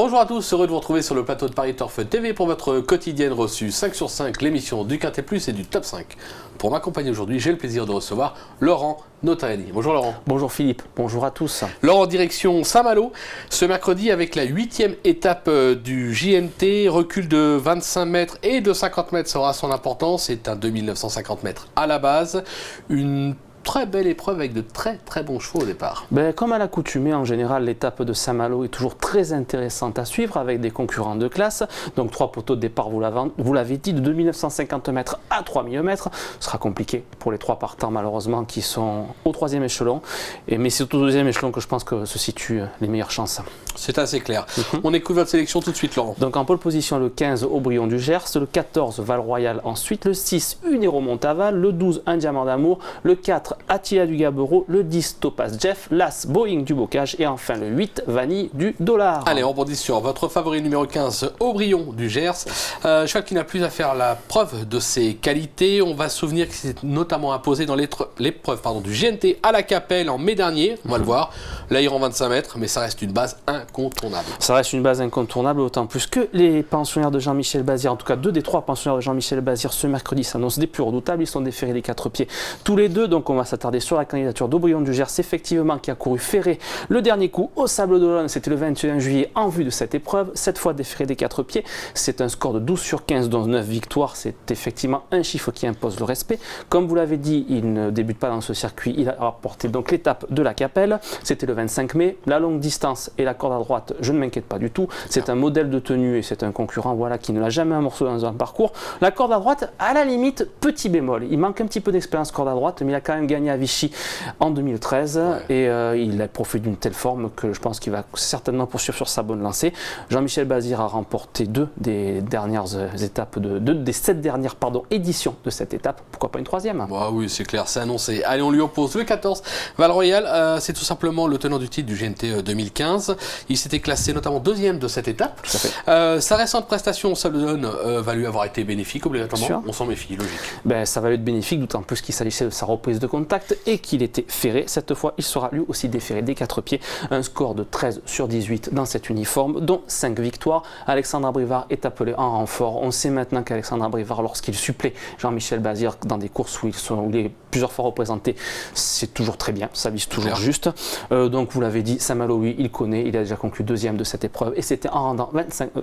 Bonjour à tous, heureux de vous retrouver sur le plateau de Paris Turf TV pour votre quotidienne reçue 5 sur 5, l'émission du Quintet Plus et du Top 5. Pour m'accompagner aujourd'hui, j'ai le plaisir de recevoir Laurent Notariani. Bonjour Laurent. Bonjour Philippe, bonjour à tous. Laurent, direction Saint-Malo, ce mercredi avec la 8e étape du JNT, recul de 25 mètres et de 50 mètres sera son importance, c'est un 2950 mètres à la base, une très belle épreuve avec de très bons chevaux au départ. Comme à l'accoutumée, en général, l'étape de Saint-Malo est toujours très intéressante à suivre avec des concurrents de classe. Donc 3 poteaux de départ, vous l'avez dit, de 2950 mètres à 3000 mètres. Ce sera compliqué pour les 3 partants malheureusement qui sont au 3e échelon. Mais c'est au 2e échelon que je pense que se situent les meilleures chances. C'est assez clair. On écoute votre sélection tout de suite Laurent. Donc en pole position le 15 Aubryon du Gers, le 14 Val-Royal ensuite, le 6 Unero Montaval, le 12 Un Diamant d'Amour, le 4 Attila du Gabereau, le 10 Topaz Jeff, l'As Boeing du Bocage et enfin le 8 Vanille du Dollar. Allez, on rebondit sur votre favori numéro 15, Aubryon du Gers. Cheval qui n'a plus à faire la preuve de ses qualités. On va se souvenir qu'il s'est notamment imposé dans l'épreuve du GNT à la Capelle en mai dernier. On va le voir. Là, il rend 25 mètres, mais ça reste une base incontournable. Ça reste une base incontournable, d'autant plus que les pensionnaires de Jean-Michel Bazir, en tout cas 2 des 3 pensionnaires de Jean-Michel Bazir ce mercredi s'annoncent des plus redoutables. Ils sont déférés des 4 pieds tous les deux, donc on va s'attarder sur la candidature d'Aubryon du Gers, effectivement, qui a couru ferré le dernier coup au Sable d'Olonne, c'était le 21 juillet, en vue de cette épreuve, cette fois déféré des 4 pieds. C'est un score de 12 sur 15, dont 9 victoires, c'est effectivement un chiffre qui impose le respect. Comme vous l'avez dit, il ne débute pas dans ce circuit, il a remporté donc l'étape de la Capelle, c'était le 25 mai, la longue distance et la corde à droite, je ne m'inquiète pas du tout, c'est un modèle de tenue et c'est un concurrent qui ne l'a jamais amorcé dans un parcours. La corde à droite, à la limite, petit bémol, il manque un petit peu d'expérience corde à droite, mais il a quand même gagné à Vichy en 2013 et il a profité d'une telle forme que je pense qu'il va certainement poursuivre sur sa bonne lancée. Jean-Michel Bazir a remporté 2 des dernières étapes, des 7 dernières éditions de cette étape, pourquoi pas une 3e? Oui, c'est clair, c'est annoncé. Allez, on lui oppose le 14 Val-Royal, c'est tout simplement le tenant du titre du GNT 2015. Il s'était classé notamment 2e de cette étape. Tout à fait. Sa récente prestation au Sable d'Olonne va lui avoir été bénéfique obligatoirement. On s'en méfie, logique. Ça va lui être bénéfique, d'autant plus qu'il s'agissait de sa reprise de contact et qu'il était ferré. Cette fois, il sera lui aussi déféré des 4 pieds. Un score de 13 sur 18 dans cet uniforme, dont 5 victoires. Alexandre Abrivard est appelé en renfort. On sait maintenant qu'Alexandre Abrivard, lorsqu'il supplée Jean-Michel Bazir dans des courses où il est plusieurs fois représenté, c'est toujours très bien, ça vise toujours juste. Donc vous l'avez dit, Saint-Malo, lui, il connaît, il a déjà conclu 2e de cette épreuve et c'était en rendant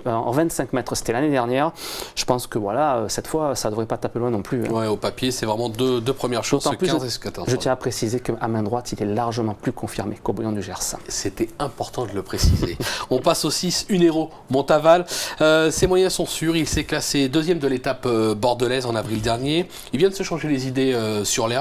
25 mètres, c'était l'année dernière. Je pense que cette fois, ça ne devrait pas taper loin non plus. Au papier, c'est vraiment deux premières choses, ce 15 et ce 14. Je tiens à préciser qu'à main droite, il est largement plus confirmé qu'Aubryon du Gers. C'était important de le préciser. On passe au 6, Unero Montaval. Ses moyens sont sûrs, il s'est classé 2e de l'étape bordelaise en avril dernier. Il vient de se changer les idées sur l'herbe.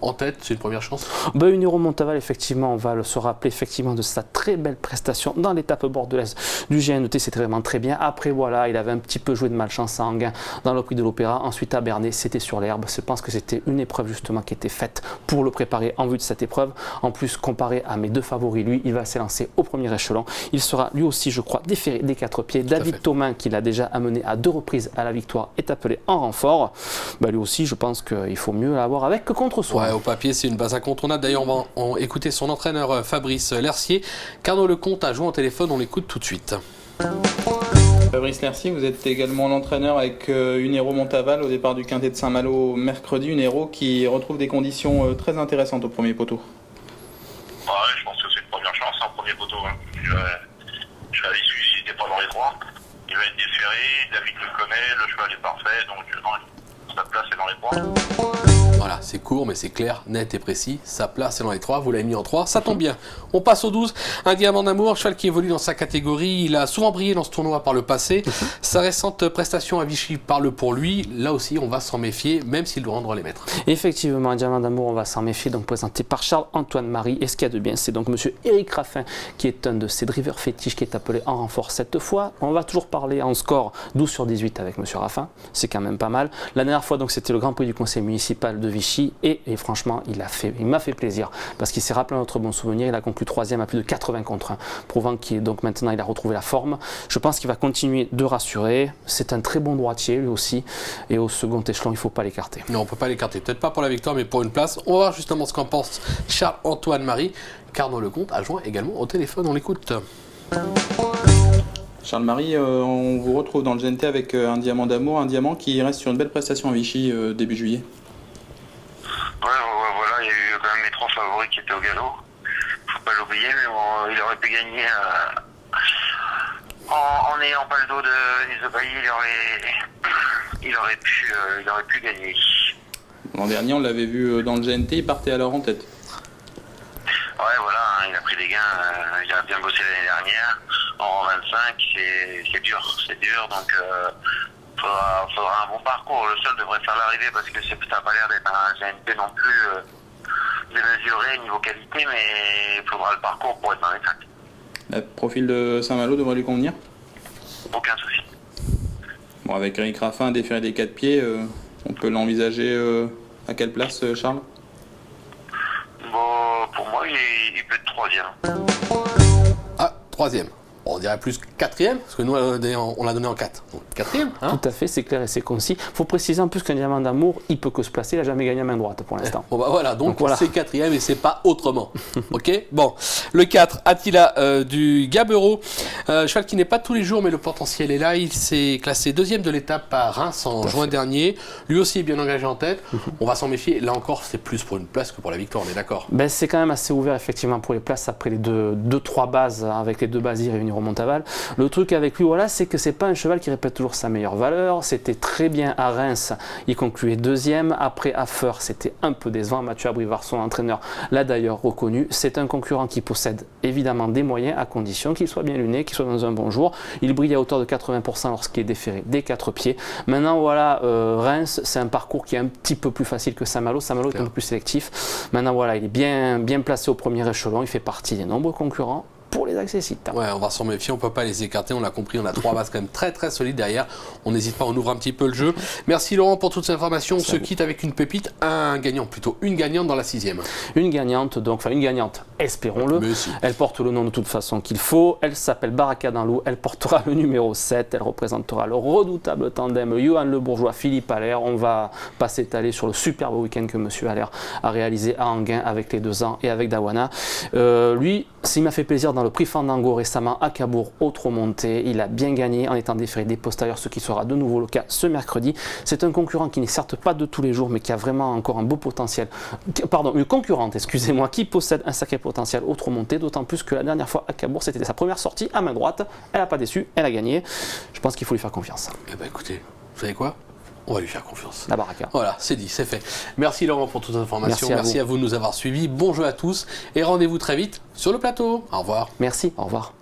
En tête, c'est une première chance. Unero Montaval, effectivement, on va se rappeler effectivement de sa très belle prestation dans l'étape bordelaise du GNT, c'était vraiment très bien. Après, il avait un petit peu joué de malchance à Enghien dans le prix de l'Opéra. Ensuite, à Bernay, c'était sur l'herbe. Je pense que c'était une épreuve justement qui était faite pour le préparer en vue de cette épreuve. En plus, comparé à mes 2 favoris, lui, il va s'élancer au premier échelon. Il sera lui aussi, je crois, déféré des 4 pieds. David Thomain, qui l'a déjà amené à 2 reprises à la victoire, est appelé en renfort. Lui aussi, je pense qu'il faut mieux l'avoir avec que contre soi. Au papier, c'est une base incontournable. D'ailleurs, on va écouter son entraîneur Fabrice Lercier. Carnot Lecomte a joué en téléphone, on l'écoute tout de suite. Fabrice Lercier, vous êtes également l'entraîneur avec Unero Montaval au départ du Quintet de Saint-Malo mercredi. Unero qui retrouve des conditions très intéressantes au premier poteau. Je pense que c'est une première chance, premier poteau. Je l'avais suivi, il n'était pas dans les 3. Il va être déféré, David le connaît, le cheval est parfait, donc sa place est dans les 3. Voilà, c'est court, mais c'est clair, net et précis. Sa place est dans les 3, vous l'avez mis en 3, ça tombe bien. On passe au 12, Un Diamant d'Amour, cheval qui évolue dans sa catégorie. Il a souvent brillé dans ce tournoi par le passé. Sa récente prestation à Vichy parle pour lui. Là aussi, on va s'en méfier, même s'il doit rendre les maîtres. Effectivement, Un Diamant d'Amour, on va s'en méfier, donc présenté par Charles-Antoine Marie. Et ce qu'il y a de bien, c'est donc monsieur Éric Raffin, qui est un de ses drivers fétiches, qui est appelé en renfort cette fois. On va toujours parler en score 12 sur 18 avec monsieur Raffin, c'est quand même pas mal. La dernière fois, donc, c'était le Grand Prix du Conseil municipal de Vichy et franchement, il m'a fait plaisir parce qu'il s'est rappelé notre bon souvenir. Il a conclu 3e à plus de 80 contre 1, prouvant qu'il donc maintenant il a retrouvé la forme. Je pense qu'il va continuer de rassurer. C'est un très bon droitier lui aussi et au second échelon, il ne faut pas l'écarter. Non, on ne peut pas l'écarter. Peut-être pas pour la victoire, mais pour une place. On va voir justement ce qu'en pense Charles-Antoine Marie. Carnot Lecomte a joint également au téléphone. On l'écoute. Charles-Marie, on vous retrouve dans le GNT avec un diamant d'amour, un diamant qui reste sur une belle prestation à Vichy début juillet. Ouais, voilà, il y a eu quand même mes 3 favoris qui étaient au galop. Faut pas l'oublier, mais bon, il aurait pu gagner en n'ayant pas le dos de Nisobali, il aurait pu gagner. L'an dernier, on l'avait vu dans le GNT, il partait alors en tête. Ouais, voilà, hein, il a pris des gains, il a bien bossé l'année dernière. En 25, c'est dur, donc faudra un bon parcours. Le seul devrait faire l'arrivée parce que ça n'a pas l'air d'être un GNT non plus démesuré niveau qualité, mais il faudra le parcours pour être dans les 5. Le profil de Saint-Malo devrait lui convenir. Aucun souci. Bon, avec Eric Raffin, déféré des 4 pieds, on peut l'envisager à quelle place, Charles? Bon, pour moi, il peut être 3e. Ah, 3e. Bon, on dirait plus 4e, parce que nous, on l'a donné en 4. Donc 4e, hein. Tout à fait, c'est clair et c'est concis. Il faut préciser en plus qu'un diamant d'amour, il peut que se placer, il n'a jamais gagné à main droite pour l'instant. Bon, bah voilà, donc voilà. c'est 4e et c'est pas autrement. Ok. Bon, le 4, Attila du Gabereau. Cheval qui n'est pas tous les jours, mais le potentiel est là. Il s'est classé 2e de l'étape à Reims en juin dernier. Lui aussi est bien engagé en tête. On va s'en méfier. Là encore, c'est plus pour une place que pour la victoire, on est d'accord. Ben, c'est quand même assez ouvert effectivement pour les places après les 2-3 bases, avec les 2 bases réunies au Montaval. Le truc avec lui, voilà, c'est que c'est pas un cheval qui répète toujours sa meilleure valeur. C'était très bien à Reims, il concluait 2e. Après à Feur, c'était un peu décevant. Mathieu Abrivard, son entraîneur, l'a d'ailleurs reconnu. C'est un concurrent qui possède évidemment des moyens à condition qu'il soit bien luné, qu'il soit dans un bon jour. Il brille à hauteur de 80% lorsqu'il est déféré des 4 pieds. Maintenant, voilà, Reims, c'est un parcours qui est un petit peu plus facile que Saint-Malo. Saint-Malo est un peu plus sélectif. Maintenant, voilà, il est bien placé au premier échelon. Il fait partie des nombreux concurrents pour les accessites. Ouais, on va s'en méfier, on peut pas les écarter, on l'a compris, on a 3 bases quand même très très solides derrière. On n'hésite pas, on ouvre un petit peu le jeu. Merci Laurent pour toutes ces informations. On se quitte avec une pépite, un gagnant plutôt, une gagnante dans la 6e. Une gagnante, donc, enfin une gagnante, espérons-le. Elle porte le nom de toute façon qu'il faut. Elle s'appelle Baraka Danlou, elle portera le numéro 7. Elle représentera le redoutable tandem Johan Le Bourgeois, Philippe Allaire. On va pas s'étaler sur le superbe week-end que Monsieur Allaire a réalisé à Anguin avec les 2 ans et avec Dawana. Lui, s'il m'a fait plaisir dans le prix Fandango récemment à Cabourg, autre montée, il a bien gagné en étant déféré des postérieurs, ce qui sera de nouveau le cas ce mercredi. C'est un concurrent qui n'est certes pas de tous les jours, mais qui a vraiment encore un beau potentiel. Pardon, une concurrente, excusez-moi, qui possède un sacré potentiel autre montée, d'autant plus que la dernière fois à Cabourg, c'était sa première sortie à main droite. Elle n'a pas déçu, elle a gagné. Je pense qu'il faut lui faire confiance. Eh ben écoutez, vous savez quoi ? On va lui faire confiance. La Baraka. Voilà, c'est dit, c'est fait. Merci Laurent pour toutes les informations. Merci à vous de nous avoir suivis. Bon jeu à tous et rendez-vous très vite sur le plateau. Au revoir. Merci, au revoir.